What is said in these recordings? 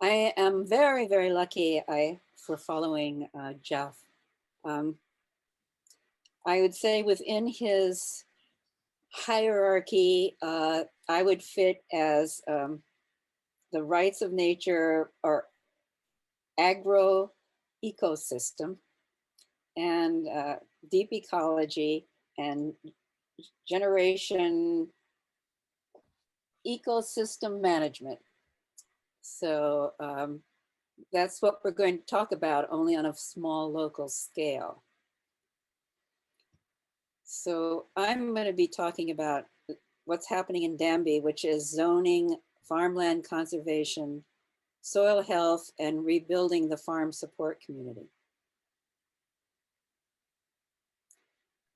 I am very, very lucky for following Jeff. Um, I would say within his hierarchy, I would fit as the rights of nature or agro ecosystem and deep ecology and generation ecosystem management. So that's what we're going to talk about, only on a small local scale. So I'm going to be talking about what's happening in Danby, which is zoning, farmland conservation, soil health, and rebuilding the farm support community.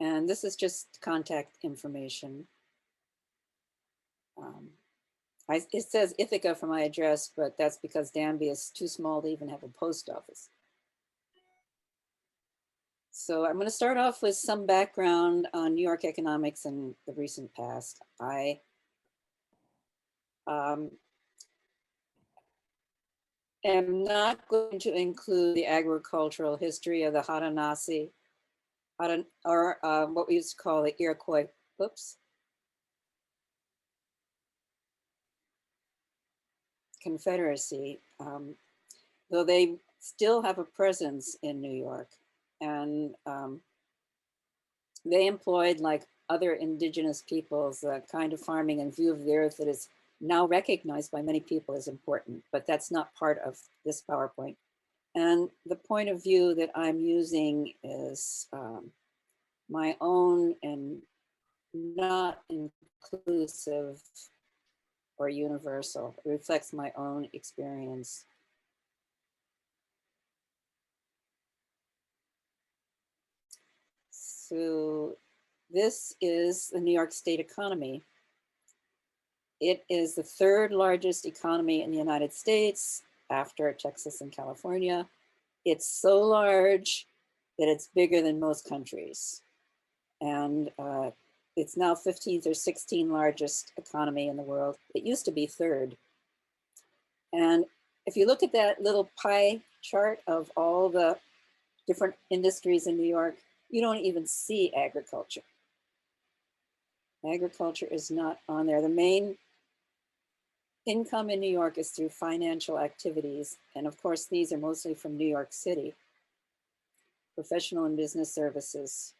And this is just contact information. It says Ithaca for my address, but that's because Danby is too small to even have a post office. So I'm going to start off with some background on New York economics in the recent past. I am not going to include the agricultural history of the Haudenosaunee, or what we used to call the Iroquois, Confederacy, though they still have a presence in New York. And they employed, like other indigenous peoples, the kind of farming and view of the earth that is now recognized by many people as important, but that's not part of this PowerPoint. And the point of view that I'm using is my own and not inclusive or universal. It reflects my own experience. So this is the New York State economy. It is the third largest economy in the United States after Texas and California. It's so large that it's bigger than most countries. And it's now 15th or 16th largest economy in the world. It used to be third. And if you look at that little pie chart of all the different industries in New York, you don't even see agriculture. Agriculture is not on there. The main income in New York is through financial activities. And of course, these are mostly from New York City. Professional and business services.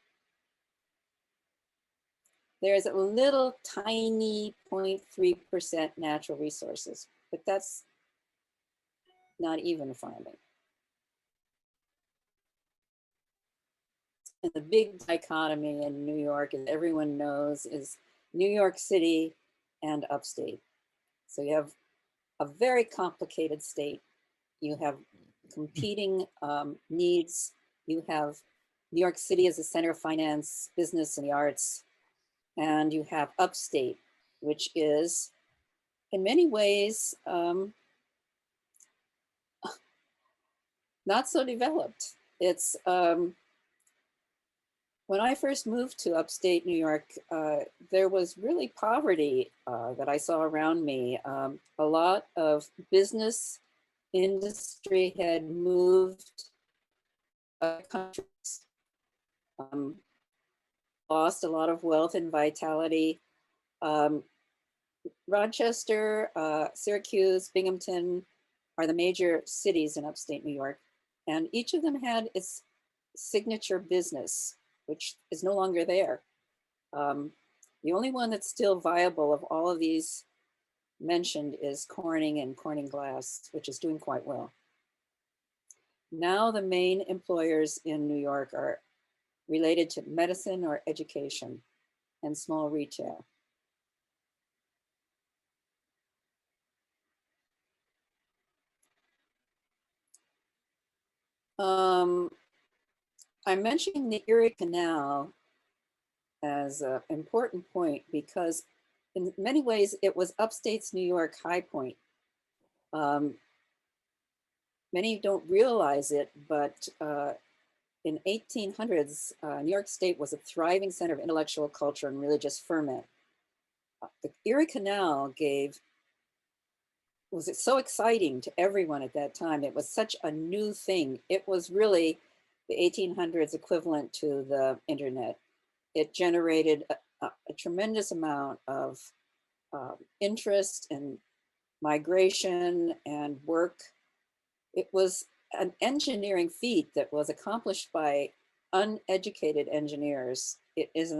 There's a little tiny 0.3% natural resources, but that's not even farming. And the big dichotomy in New York, as everyone knows, is New York City and upstate. So you have a very complicated state. You have competing needs. You have New York City as a center of finance, business, and the arts. And you have upstate, which is in many ways not so developed. It's when I first moved to upstate New York, there was really poverty that I saw around me. A lot of business industry had moved countries, lost a lot of wealth and vitality. Rochester, Syracuse, Binghamton are the major cities in upstate New York. And each of them had its signature business, which is no longer there. The only one that's still viable of all of these mentioned is Corning and Corning Glass, which is doing quite well. Now the main employers in New York are related to medicine or education and small retail. I'm mentioning the Erie Canal as an important point because in many ways it was upstate's New York high point. Many don't realize it, but in 1800s, New York State was a thriving center of intellectual culture and religious ferment. The Erie Canal gave was so exciting to everyone at that time. It was such a new thing. It was really the 1800s equivalent to the internet. It generated a tremendous amount of interest and migration and work. It was an engineering feat that was accomplished by uneducated engineers. It is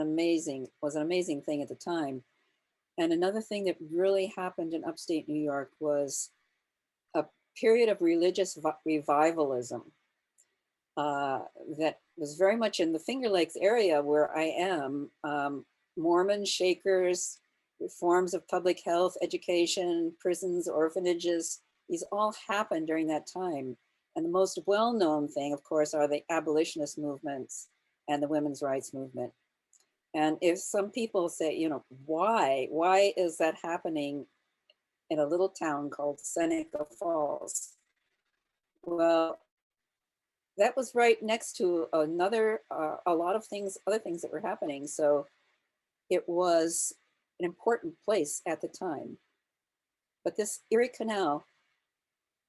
was an amazing thing at the time. And another thing that really happened in upstate New York was a period of religious revivalism uh, that was very much in the Finger Lakes area where I am. Mormon Shakers, reforms of public health, education, prisons, orphanages, these all happened during that time. And the most well-known thing, of course, are the abolitionist movements and the women's rights movement. And if some people say, you know, why is that happening in a little town called Seneca Falls? Well, that was right next to a lot of things, other things that were happening. So it was an important place at the time. But this Erie Canal,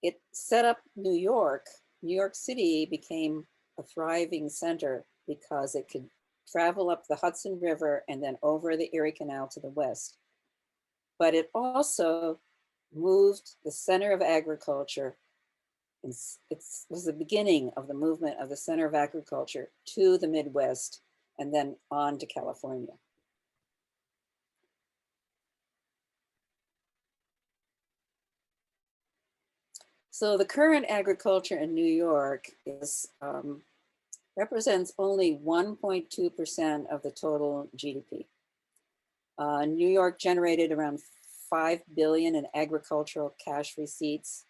it set up New York. New York City became a thriving center because it could travel up the Hudson River and then over the Erie Canal to the west. But it also moved the center of agriculture. It was the beginning of the movement of the center of agriculture to the Midwest and then on to California. So the current agriculture in New York represents only 1.2% of the total GDP. New York generated around 5 billion in agricultural cash receipts.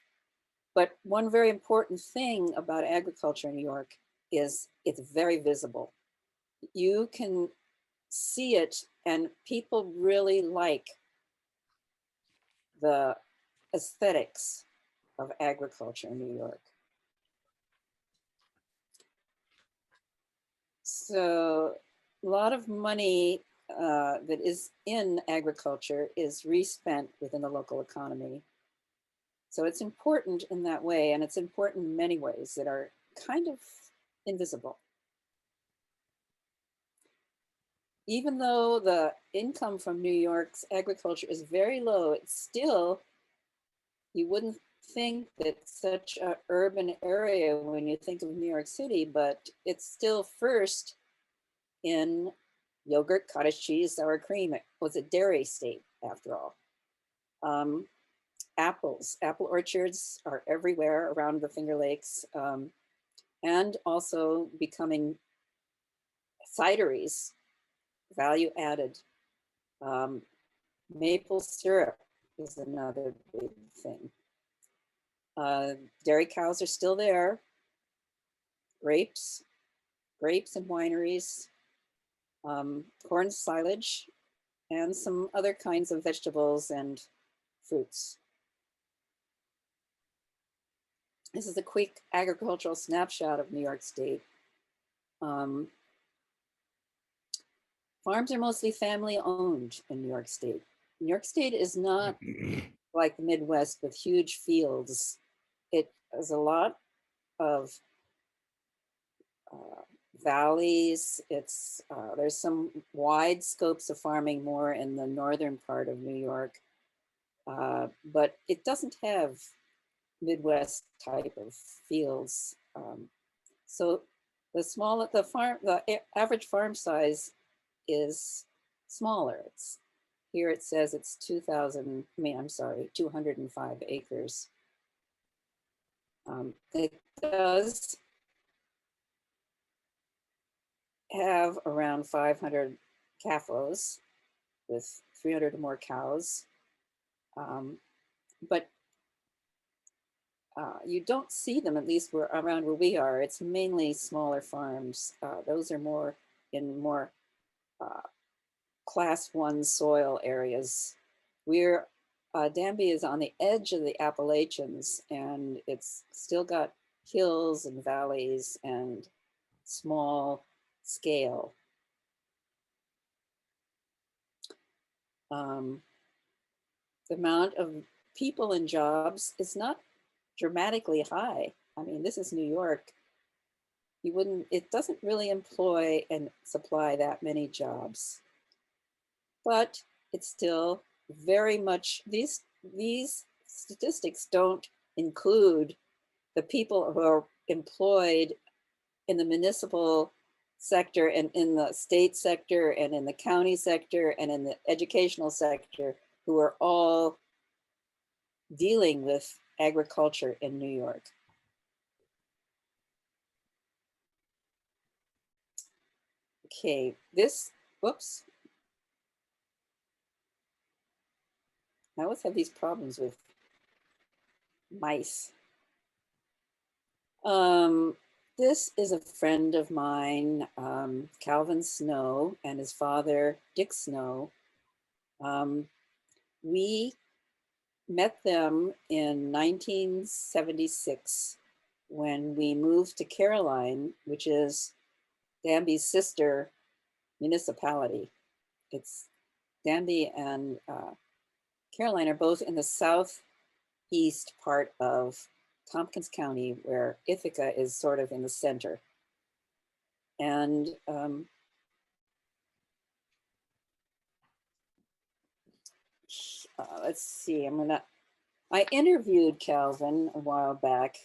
But one very important thing about agriculture in New York is it's very visible. You can see it, and people really like the aesthetics of agriculture in New York. So a lot of money that is in agriculture is respent within the local economy. So it's important in that way, and it's important in many ways that are kind of invisible. Even though the income from New York's agriculture is very low, it's still, you wouldn't think that such an urban area when you think of New York City, but it's still first in yogurt, cottage cheese, sour cream. It was a dairy state after all. Apple orchards are everywhere around the Finger Lakes, and also becoming cideries, value added. Maple syrup is another big thing. Dairy cows are still there. Grapes and wineries, corn silage, and some other kinds of vegetables and fruits. This is a quick agricultural snapshot of New York State. Farms are mostly family owned in New York State. New York State is not like the Midwest with huge fields. It has a lot of valleys. There's some wide scopes of farming more in the northern part of New York, but it doesn't have Midwest type of fields. So the average farm size is smaller. Here it says it's 205 acres. It does have around 500 CAFOs with 300 or more cows. But you don't see them, at least around where we are. It's mainly smaller farms. Those are more in more class 1 soil areas. Danby is on the edge of the Appalachians, and it's still got hills and valleys and small scale. The amount of people and jobs is not dramatically high. I mean, this is New York. You wouldn't, it doesn't really employ and supply that many jobs, but it's still very much, these statistics don't include the people who are employed in the municipal sector and in the state sector and in the county sector and in the educational sector, who are all dealing with agriculture in New York. Okay, this, whoops. I always have these problems with mice. This is a friend of mine, Calvin Snow, and his father, Dick Snow. We met them in 1976 when we moved to Caroline, which is Danby's sister municipality. It's Danby and Caroline are both in the southeast part of Tompkins County, where Ithaca is sort of in the center. And let's see, I interviewed Calvin a while back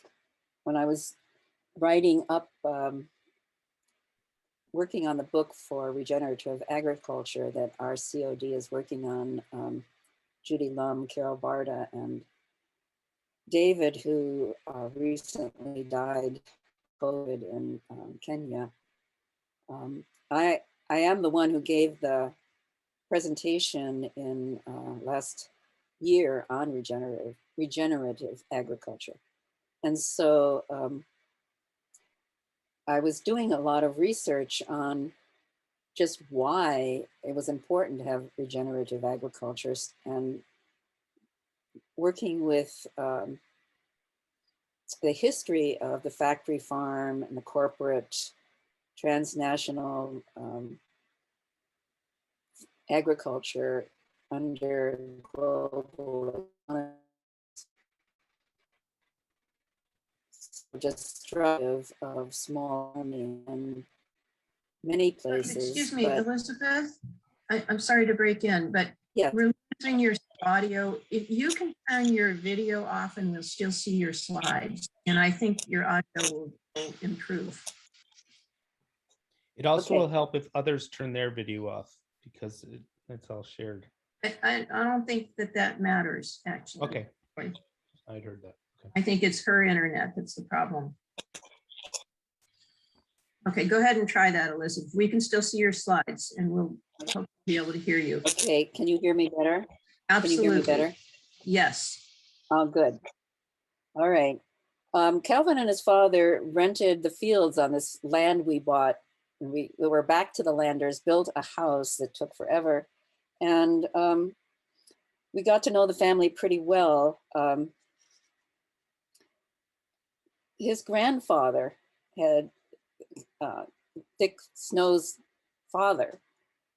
when I was writing up, working on the book for Regenerative Agriculture that our COD is working on, Judy Lum, Carol Barta, and David, who recently died COVID in Kenya. I am the one who gave the presentation in last year on regenerative agriculture. And so I was doing a lot of research on just why it was important to have regenerative agriculture, and working with the history of the factory farm and the corporate transnational agriculture under global destructive of small farming in many places. Excuse me, Elizabeth, I'm sorry to break in, but yeah, we're losing your audio. If you can turn your video off and we'll still see your slides, and I think your audio will improve. It also will help if others turn their video off, because it's all shared. I don't think that matters, actually. Okay, I heard that. Okay. I think it's her internet that's the problem. Okay, go ahead and try that, Elizabeth. We can still see your slides and we'll hope to be able to hear you. Okay, can you hear me better? Absolutely. Can you hear me better? Yes. Oh, good. All right. Calvin and his father rented the fields on this land we bought. We were back to the landers, built a house that took forever. And we got to know the family pretty well. His grandfather had, Dick Snow's father,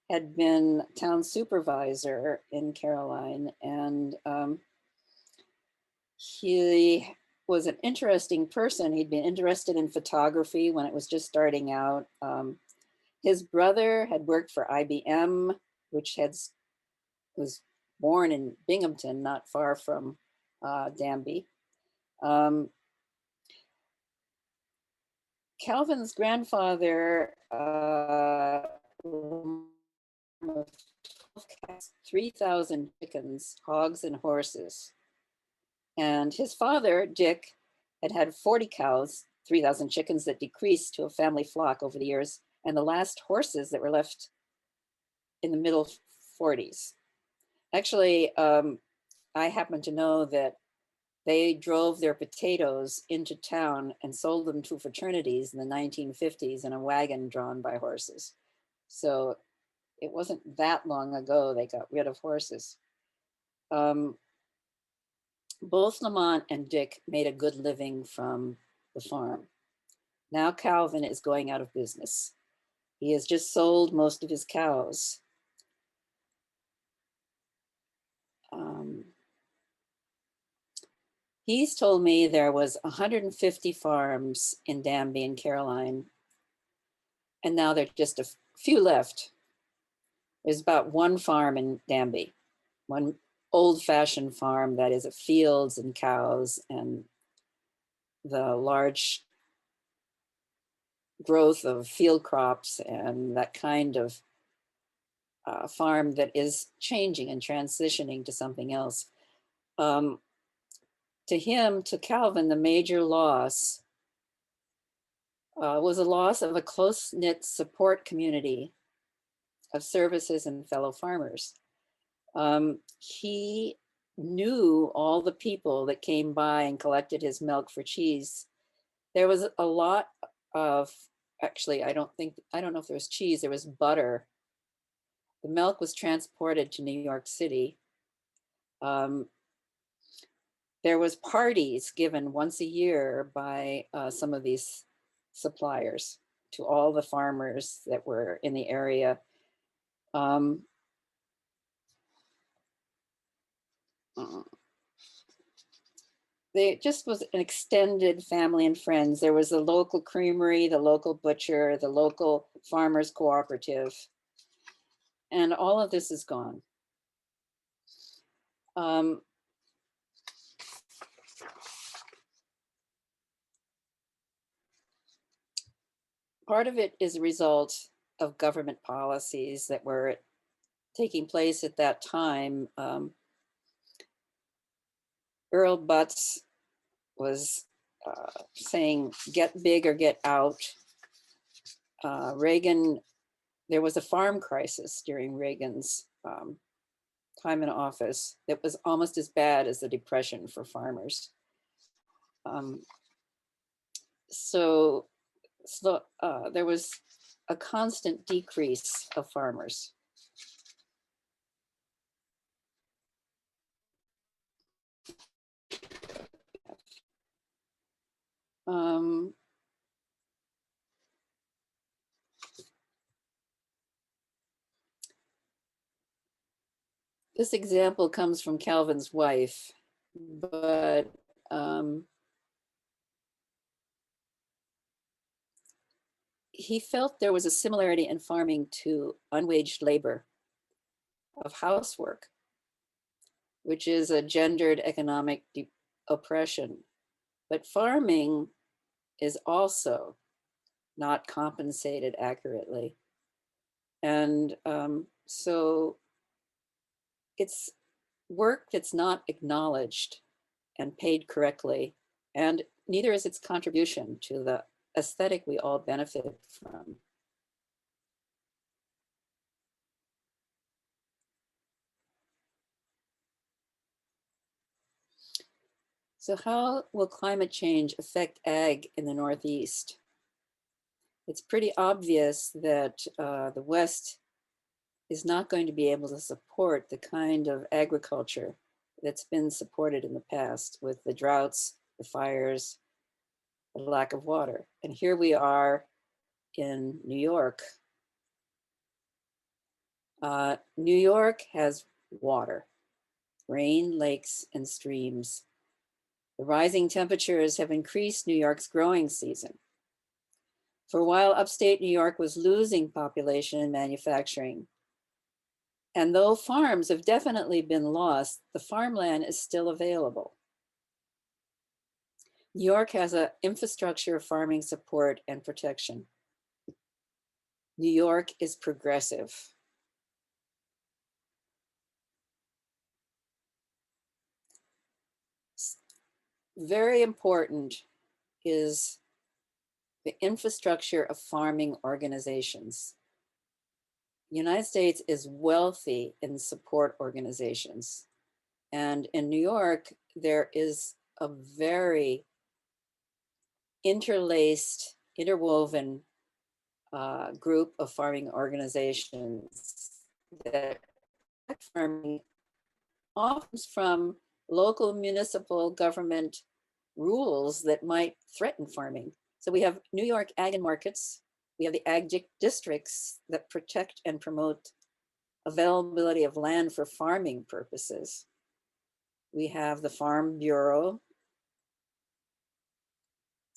had been town supervisor in Caroline, and he was an interesting person. He'd been interested in photography when it was just starting out. His brother had worked for IBM, which was born in Binghamton, not far from Danby. Calvin's grandfather 3,000 chickens, hogs, and horses. And his father, Dick, had 40 cows, 3,000 chickens that decreased to a family flock over the years, and the last horses that were left in the middle 40s. Actually, I happen to know that they drove their potatoes into town and sold them to fraternities in the 1950s in a wagon drawn by horses. So it wasn't that long ago they got rid of horses. Both Lamont and Dick made a good living from the farm. Now Calvin is going out of business. He has just sold most of his cows. He's told me there was 150 farms in Danby and Caroline, and now there's just a few left. There's about one farm in Danby, one old-fashioned farm that is fields and cows and the large growth of field crops and that kind of farm that is changing and transitioning to something else. To him, to Calvin, the major loss was a loss of a close-knit support community of services and fellow farmers. He knew all the people that came by and collected his milk for cheese. There was a lot of, actually, I don't know if there was cheese, there was butter. The milk was transported to New York City. There was parties given once a year by some of these suppliers to all the farmers that were in the area. They just was an extended family and friends. There was the local creamery, the local butcher, the local farmers cooperative, and all of this is gone. Part of it is a result of government policies that were taking place at that time. Earl Butz was saying, get big or get out. Reagan, there was a farm crisis during Reagan's time in office that was almost as bad as the Depression for farmers. So there was a constant decrease of farmers. This example comes from Calvin's wife, but he felt there was a similarity in farming to unwaged labor of housework, which is a gendered economic oppression. But farming is also not compensated accurately. And so it's work that's not acknowledged and paid correctly, and neither is its contribution to the aesthetic we all benefit from. So how will climate change affect ag in the Northeast? It's pretty obvious that the West is not going to be able to support the kind of agriculture that's been supported in the past with the droughts, the fires, the lack of water. And here we are in New York. New York has water, rain, lakes, and streams. The rising temperatures have increased New York's growing season. For a while, upstate New York was losing population in manufacturing. And though farms have definitely been lost, the farmland is still available. New York has an infrastructure of farming support and protection. New York is progressive. Very important is the infrastructure of farming organizations. The United States is wealthy in support organizations. And in New York, there is a very interlaced, interwoven group of farming organizations that farming often from local municipal government rules that might threaten farming. So we have New York ag and markets. We have the ag districts that protect and promote availability of land for farming purposes. We have the Farm Bureau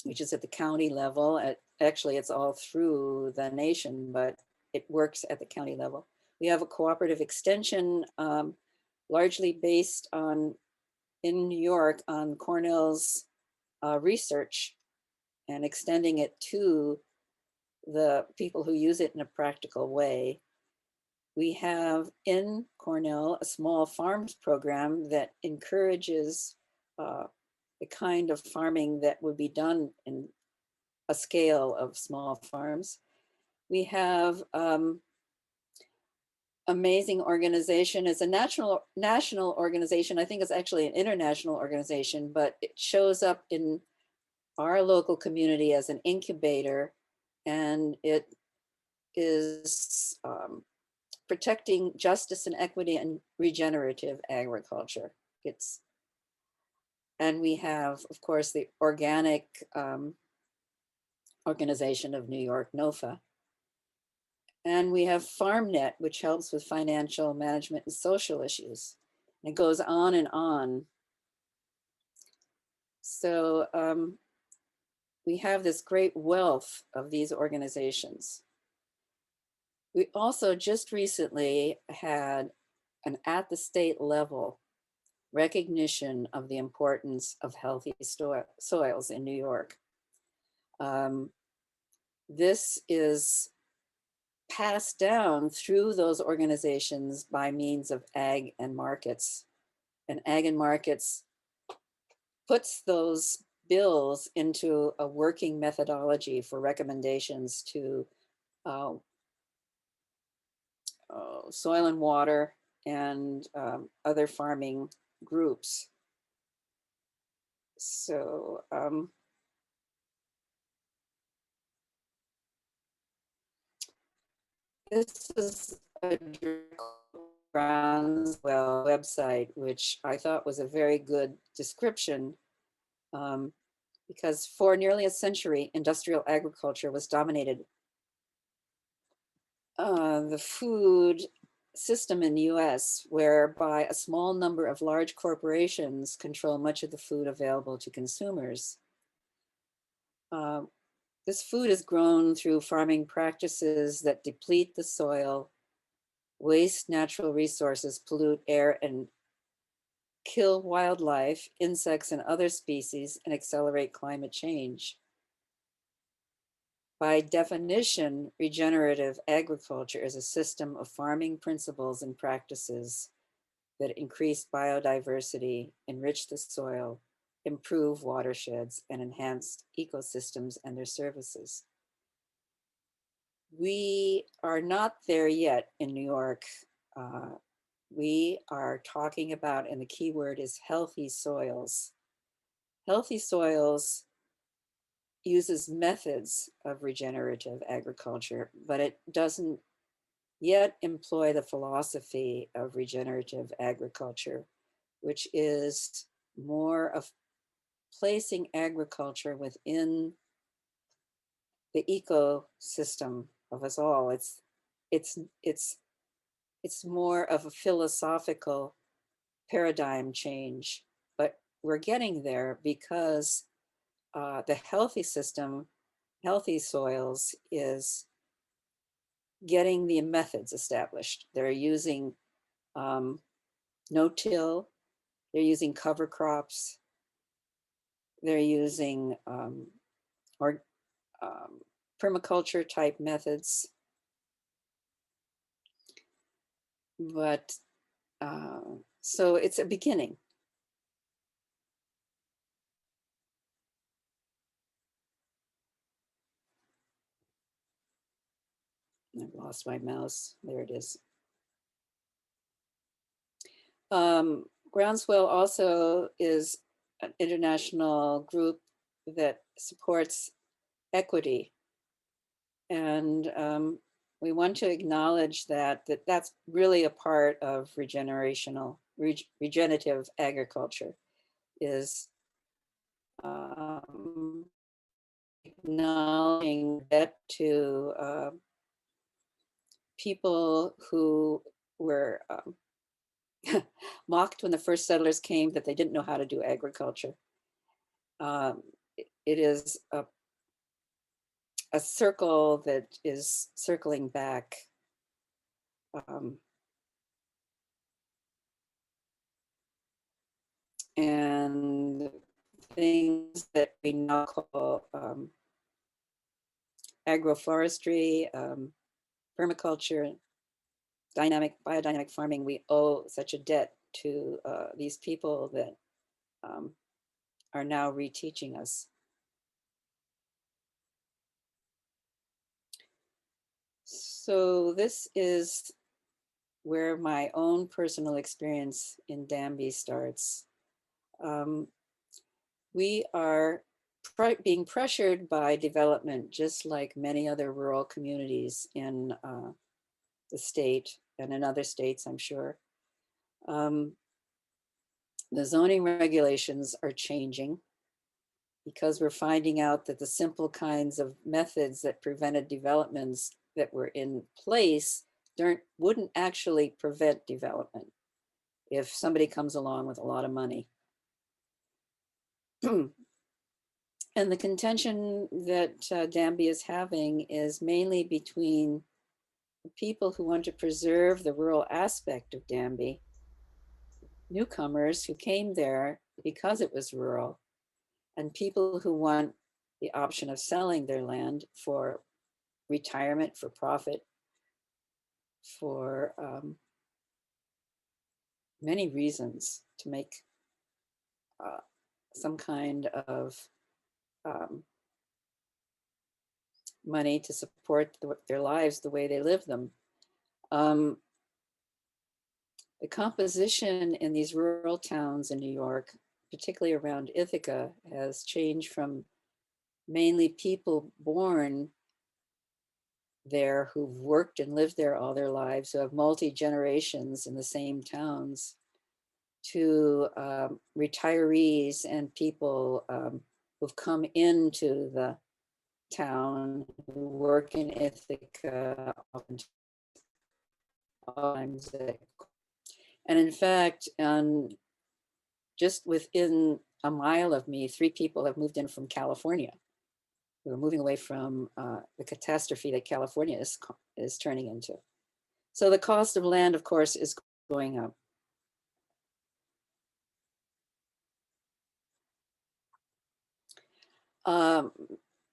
which is at the county level. Actually, it's all through the nation, but it works at the county level. We have a cooperative extension, largely based on, in New York, on Cornell's research and extending it to the people who use it in a practical way. We have in Cornell a small farms program that encourages the kind of farming that would be done in a scale of small farms. We have amazing organization. It's a national organization. I think it's actually an international organization, but it shows up in our local community as an incubator, and it is protecting justice and equity and regenerative agriculture. And we have, of course, the organic organization of New York, NOFA. And we have FarmNet, which helps with financial management and social issues. And it goes on and on. So we have this great wealth of these organizations. We also just recently had an at the state level recognition of the importance of healthy soils in New York. This is passed down through those organizations by means of Ag and Markets. And Ag and Markets puts those bills into a working methodology for recommendations to soil and water and other farming groups. So this is a Groundswell website, which I thought was a very good description, because for nearly a century, industrial agriculture was dominated. The food system in the US, whereby a small number of large corporations control much of the food available to consumers. This food is grown through farming practices that deplete the soil, waste natural resources, pollute air, and kill wildlife, insects, and other species, and accelerate climate change. By definition, regenerative agriculture is a system of farming principles and practices that increase biodiversity, enrich the soil, improve watersheds, and enhance ecosystems and their services. We are not there yet in New York. We are talking about, and the key word is healthy soils. Healthy soils uses methods of regenerative agriculture, but it doesn't yet employ the philosophy of regenerative agriculture, which is more of placing agriculture within the ecosystem of us all. It's more of a philosophical paradigm change, but we're getting there because the healthy system, healthy soils, is getting the methods established. They're using no-till, they're using cover crops, they're using permaculture type methods. But so it's a beginning. I've lost my mouse. There it is. Groundswell also is an international group that supports equity. And we want to acknowledge that's really a part of regenerative agriculture, is acknowledging that to people who were mocked when the first settlers came, that they didn't know how to do agriculture. it is a circle that is circling back. And things that we now call agroforestry, permaculture, biodynamic farming, we owe such a debt to these people that are now reteaching us. So this is where my own personal experience in Danby starts. We are being pressured by development, just like many other rural communities in the state and in other states, I'm sure. The zoning regulations are changing because we're finding out that the simple kinds of methods that prevented developments that were in place wouldn't actually prevent development if somebody comes along with a lot of money. And the contention that Danby is having is mainly between the people who want to preserve the rural aspect of Danby, newcomers who came there because it was rural, and people who want the option of selling their land for retirement, for profit, for many reasons, to make some kind of money to support their lives the way they live them. The composition in these rural towns in New York, particularly around Ithaca, has changed from mainly people born there who've worked and lived there all their lives, who have multi-generations in the same towns, to retirees and people who've come into the town, who work in Ithaca, oftentimes. And in fact, just within a mile of me, 3 people have moved in from California. We're moving away from the catastrophe that California is turning into. So the cost of land, of course, is going up.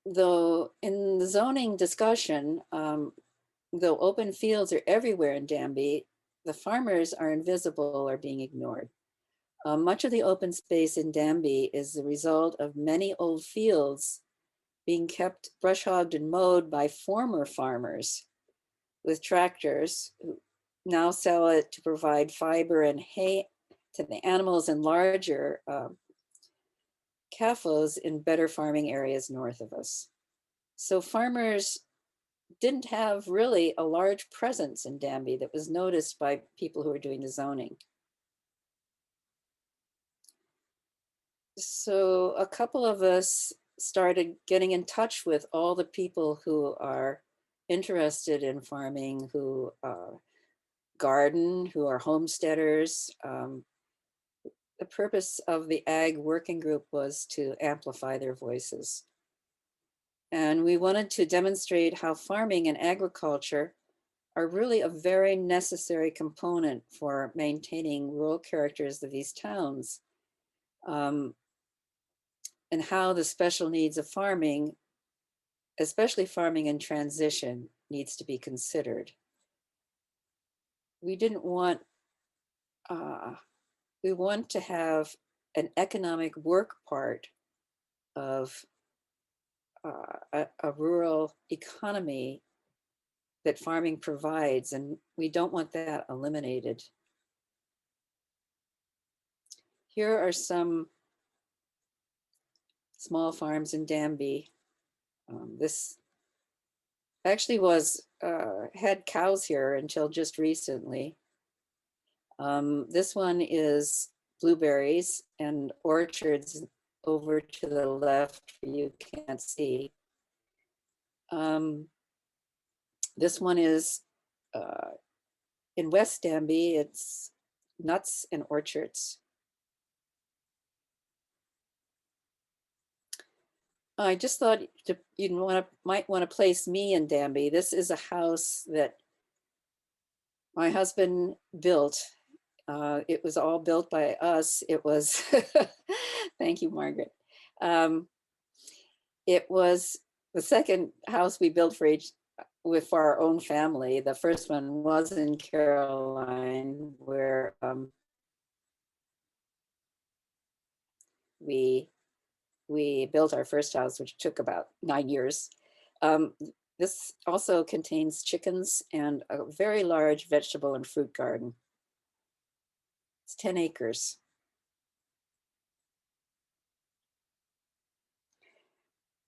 Though in the zoning discussion, though open fields are everywhere in Danby, the farmers are invisible or being ignored. Much of the open space in Danby is the result of many old fields being kept brush hogged and mowed by former farmers with tractors who now sell it to provide fiber and hay to the animals and larger CAFOs in better farming areas north of us. So farmers didn't have really a large presence in Danby that was noticed by people who were doing the zoning. So a couple of us started getting in touch with all the people who are interested in farming, who garden, who are homesteaders. The purpose of the Ag Working Group was to amplify their voices. And we wanted to demonstrate how farming and agriculture are really a very necessary component for maintaining rural characters of these towns. And how the special needs of farming, especially farming in transition, needs to be considered. We didn't want, we want to have an economic work part of a rural economy that farming provides, and we don't want that eliminated. Here are some small farms in Danby. This actually had cows here until just recently. This one is blueberries and orchards over to the left you can't see. This one is in West Danby, it's nuts and orchards. I just thought you might want to place me in Danby. This is a house that my husband built. It was all built by us. It was, thank you, Margaret. It was the second house we built for our own family. The first one was in Caroline, where we built our first house, which took about 9 years. This also contains chickens and a very large vegetable and fruit garden. It's 10 acres.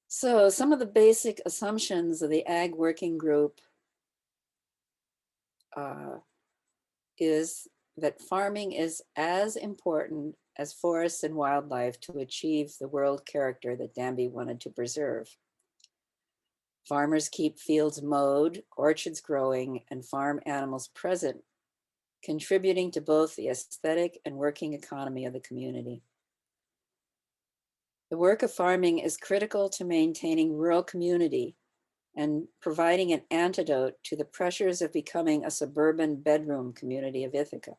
So some of the basic assumptions of the Ag Working Group is that farming is as important as forests and wildlife to achieve the world character that Danby wanted to preserve. Farmers keep fields mowed, orchards growing, and farm animals present, contributing to both the aesthetic and working economy of the community. The work of farming is critical to maintaining rural community and providing an antidote to the pressures of becoming a suburban bedroom community of Ithaca.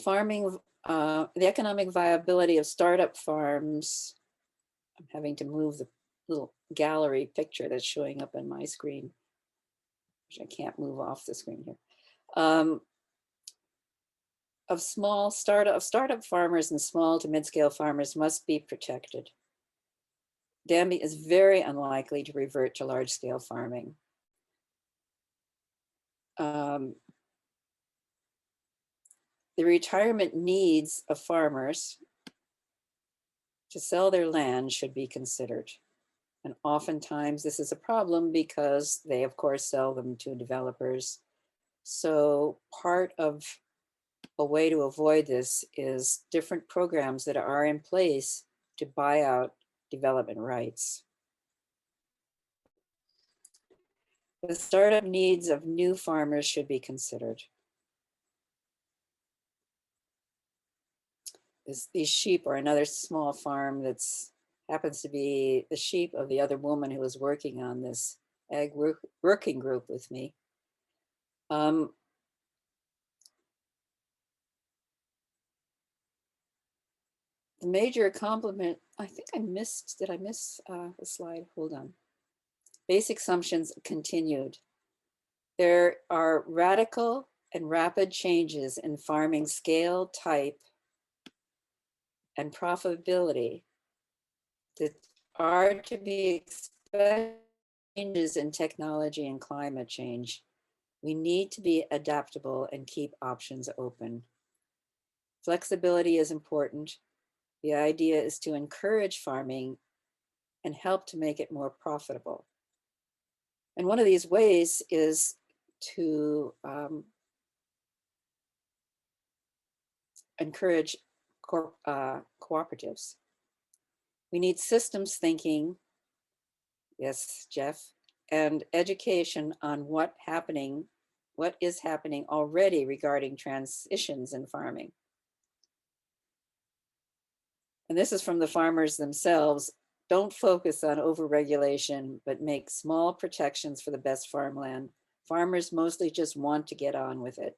Farming, the economic viability of startup farms. I'm having to move the little gallery picture that's showing up on my screen, which I can't move off the screen here. Of startup farmers and small to mid-scale farmers must be protected. Danby is very unlikely to revert to large-scale farming. The retirement needs of farmers to sell their land should be considered. And oftentimes this is a problem because they, of course, sell them to developers. So part of a way to avoid this is different programs that are in place to buy out development rights. The startup needs of new farmers should be considered. These sheep are another small farm that's happens to be the sheep of the other woman who was working on this Ag Working Group with me. The major accomplishment, I think I missed, did I miss the slide? Hold on. Basic assumptions continued. There are radical and rapid changes in farming scale, type, and profitability that are to be expected. Changes in technology and climate change. We need to be adaptable and keep options open. Flexibility is important. The idea is to encourage farming and help to make it more profitable. And one of these ways is to encourage cooperatives. We need systems thinking, yes, Jeff, and education on what is happening already regarding transitions in farming. And this is from the farmers themselves. Don't focus on overregulation, but make small protections for the best farmland. Farmers mostly just want to get on with it.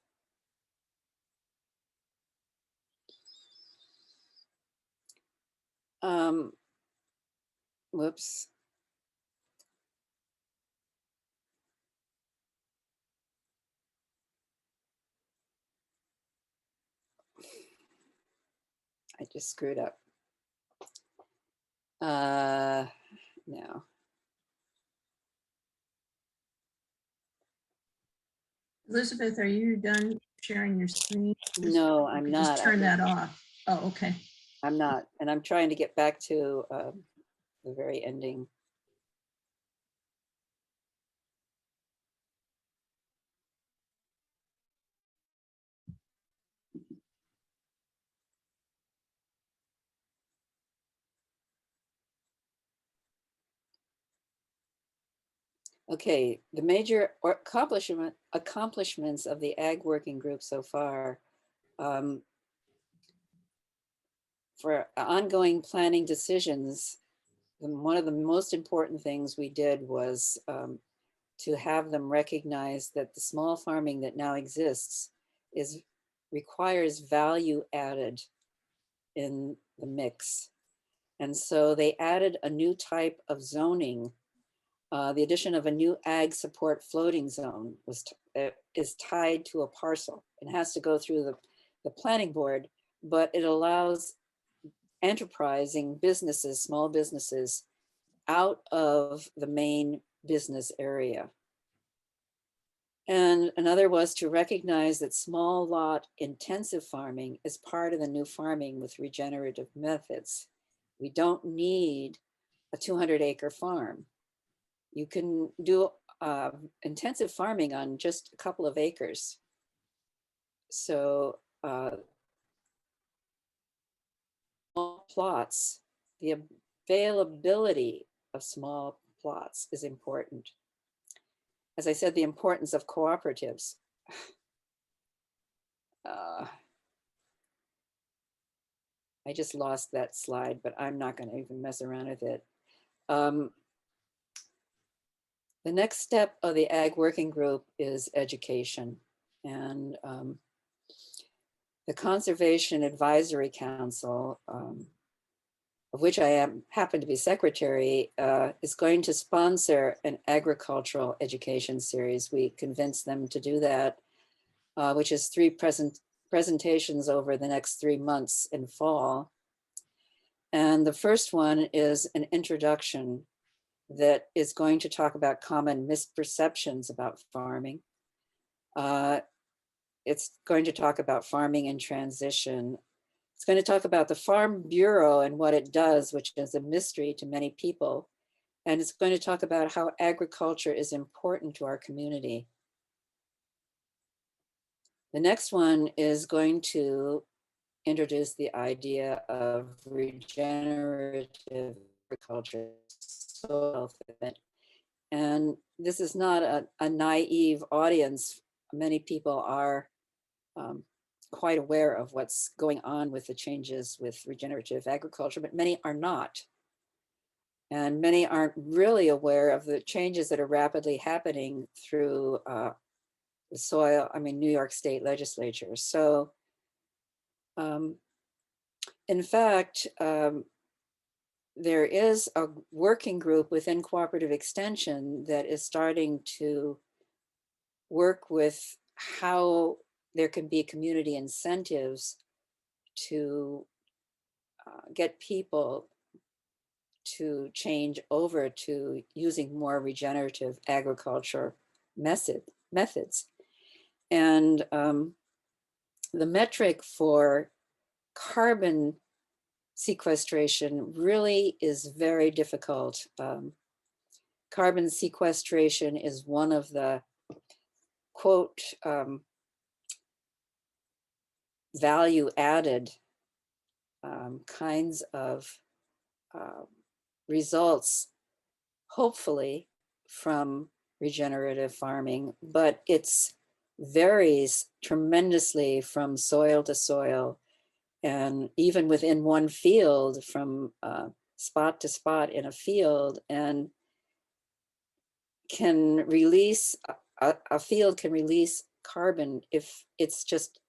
Whoops. I just screwed up. No. Elizabeth, are you done sharing your screen? No, I'm not. Just turn that off. Oh, okay. I'm not. And I'm trying to get back to the very ending. Okay, the major accomplishments of the Ag Working Group so far. for ongoing planning decisions, one of the most important things we did was to have them recognize that the small farming that now exists requires value added in the mix. And so they added a new type of zoning. The addition of a new ag support floating zone is tied to a parcel. It has to go through the planning board, but it allows enterprising businesses, small businesses, out of the main business area. And another was to recognize that small lot intensive farming is part of the new farming with regenerative methods. We don't need a 200-acre farm. You can do intensive farming on just a couple of acres. So small plots, the availability of small plots is important. As I said, the importance of cooperatives. I just lost that slide, but I'm not going to even mess around with it. The next step of the Ag Working Group is education. And the Conservation Advisory Council, of which I happen to be secretary, is going to sponsor an agricultural education series. We convinced them to do that, which is 3 presentations over the next 3 months in fall. And the first one is an introduction that is going to talk about common misperceptions about farming. It's going to talk about farming in transition. It's going to talk about the Farm Bureau and what it does, which is a mystery to many people. And it's going to talk about how agriculture is important to our community. The next one is going to introduce the idea of regenerative agriculture, soil fitment. And this is not a naive audience. Many people are quite aware of what's going on with the changes with regenerative agriculture, but many are not. And many aren't really aware of the changes that are rapidly happening through the New York State legislature. So in fact, there is a working group within Cooperative Extension that is starting to work with how there can be community incentives to get people to change over to using more regenerative agriculture methods. And the metric for carbon sequestration really is very difficult. Carbon sequestration is one of the, quote, value added kinds of results, hopefully, from regenerative farming, but it varies tremendously from soil to soil, and even within one field, from spot to spot in a field, and can release, a field can release carbon if it's just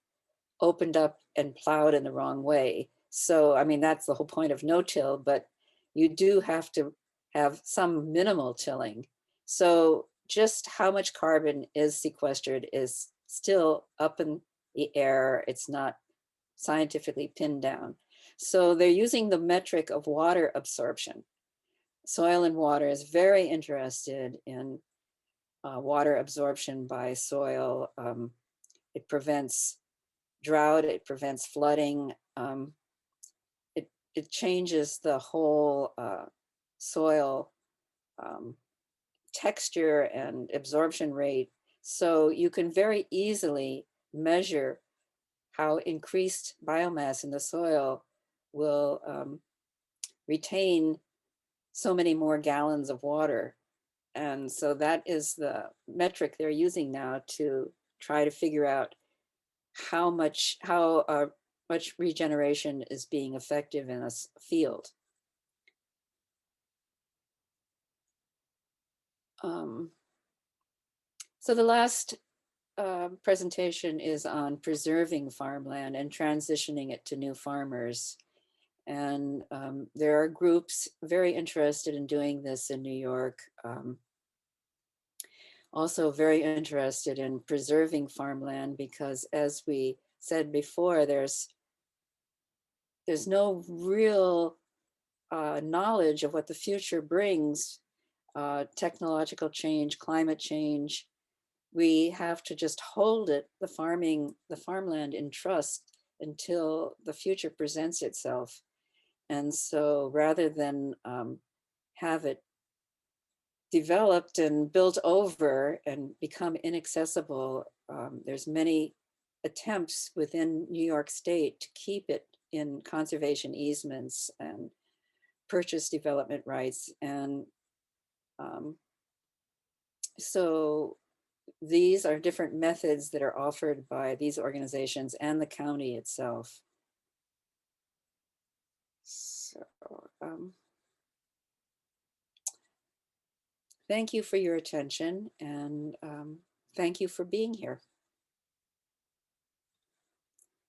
opened up and plowed in the wrong way. So, I mean, that's the whole point of no-till, but you do have to have some minimal tilling. So just how much carbon is sequestered is still up in the air. It's not scientifically pinned down. So they're using the metric of water absorption. Soil and Water is very interested in water absorption by soil. It prevents drought, it prevents flooding. It changes the whole soil texture and absorption rate. So you can very easily measure how increased biomass in the soil will retain so many more gallons of water. And so that is the metric they're using now to try to figure out how much much regeneration is being effective in this field. So the last presentation is on preserving farmland and transitioning it to new farmers. And there are groups very interested in doing this in New York. Also very interested in preserving farmland because, as we said before, there's no real knowledge of what the future brings, technological change, climate change. We have to just hold it, the farmland in trust until the future presents itself. And so rather than have it developed and built over and become inaccessible, there's many attempts within New York State to keep it in conservation easements and purchase development rights. And so these are different methods that are offered by these organizations and the county itself. So, thank you for your attention, and thank you for being here.